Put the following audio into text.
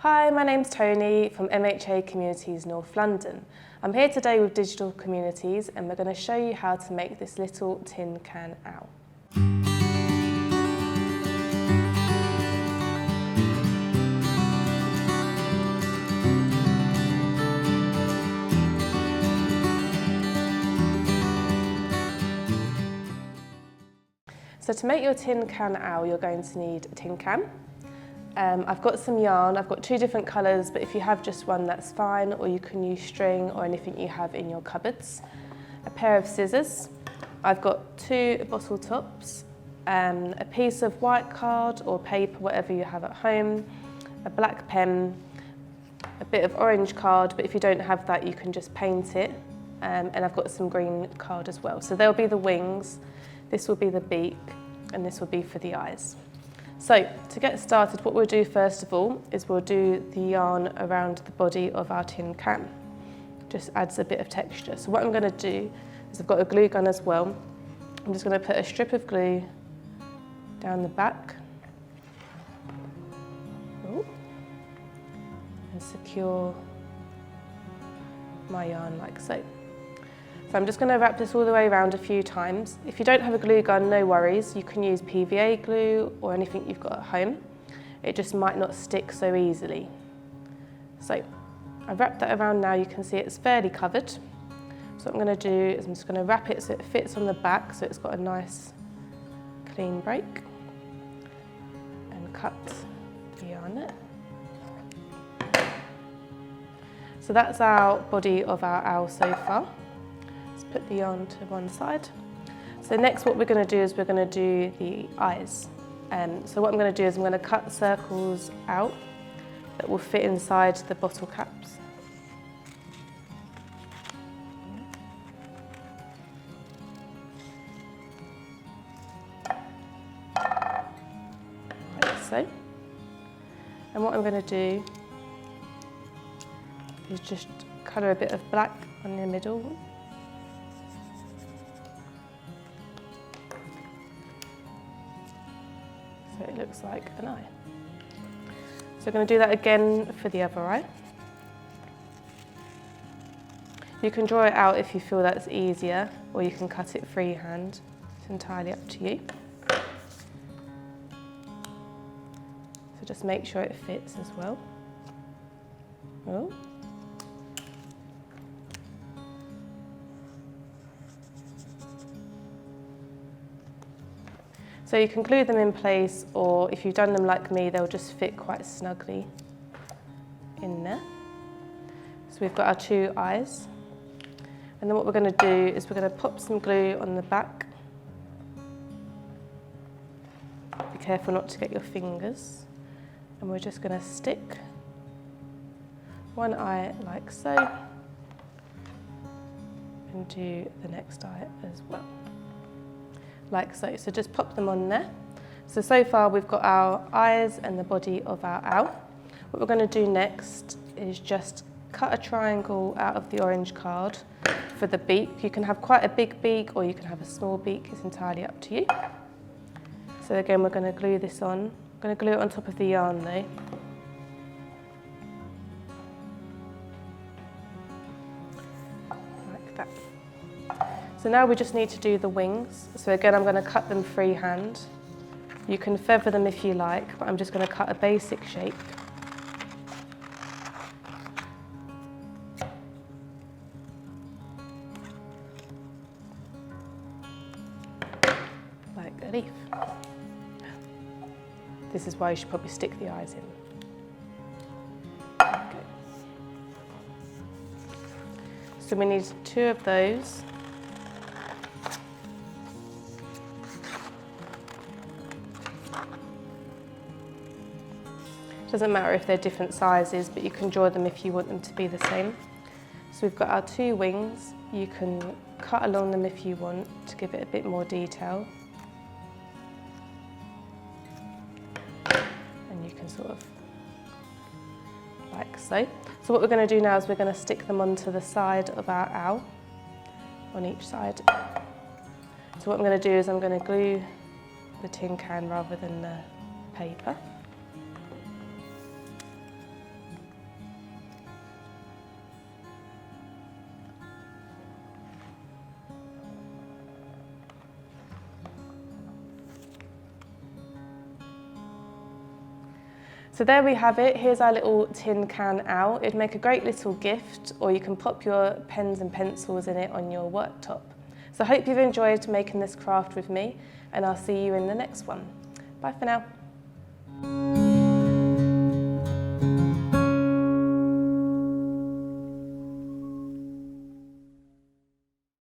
Hi, my name's Toni from MHA Communities North London. I'm here today with Digital Communities and we're going to show you how to make this little tin can owl. So to make your tin can owl, you're going to need a tin can. I've got some yarn, I've got two different colours, but if you have just one that's fine, or you can use string or anything you have in your cupboards. A pair of scissors, I've got two bottle tops, a piece of white card or paper, whatever you have at home, a black pen, a bit of orange card, but if you don't have that you can just paint it, and I've got some green card as well. So there'll be the wings, this will be the beak, and this will be for the eyes. So to get started, what we'll do first of all is we'll do the yarn around the body of our tin can. Just adds a bit of texture. So what I'm going to do is I've got a glue gun as well. I'm just going to put a strip of glue down the back. And secure my yarn like so. So I'm just going to wrap this all the way around a few times. If you don't have a glue gun, no worries. You can use PVA glue or anything you've got at home. It just might not stick so easily. So I've wrapped that around now. You can see it's fairly covered. So what I'm going to do is I'm just going to wrap it so it fits on the back, so it's got a nice clean break. And cut the yarn there. So that's our body of our owl so far. Put the yarn to one side. So next what we're going to do is we're going to do the eyes. So what I'm going to do is I'm going to cut circles out that will fit inside the bottle caps. Like so. And what I'm going to do is just colour a bit of black on the middle. So it looks like an eye. So we're going to do that again for the other eye. You can draw it out if you feel that's easier, or you can cut it freehand. It's entirely up to you. So just make sure it fits as well. Oh. So you can glue them in place, or if you've done them like me, they'll just fit quite snugly in there. So we've got our two eyes. And then what we're going to do is we're going to pop some glue on the back. Be careful not to get your fingers. And we're just going to stick one eye like so, and do the next eye as well. Like so. So just pop them on there. So far we've got our eyes and the body of our owl. What we're going to do next is just cut a triangle out of the orange card for the beak. You can have quite a big beak or you can have a small beak, it's entirely up to you. So again we're going to glue this on. I'm going to glue it on top of the yarn though. Like that. So now we just need to do the wings. So again, I'm going to cut them freehand. You can feather them if you like, but I'm just going to cut a basic shape. Like a leaf. This is why you should probably stick the eyes in. Okay. So we need two of those. Doesn't matter if they're different sizes, but you can draw them if you want them to be the same. So we've got our two wings. You can cut along them if you want to give it a bit more detail. And you can sort of, like so. So what we're going to do now is we're going to stick them onto the side of our owl, on each side. So what I'm going to do is I'm going to glue the tin can rather than the paper. So there we have it, here's our little tin can owl. It'd make a great little gift, or you can pop your pens and pencils in it on your worktop. So I hope you've enjoyed making this craft with me, and I'll see you in the next one. Bye for now.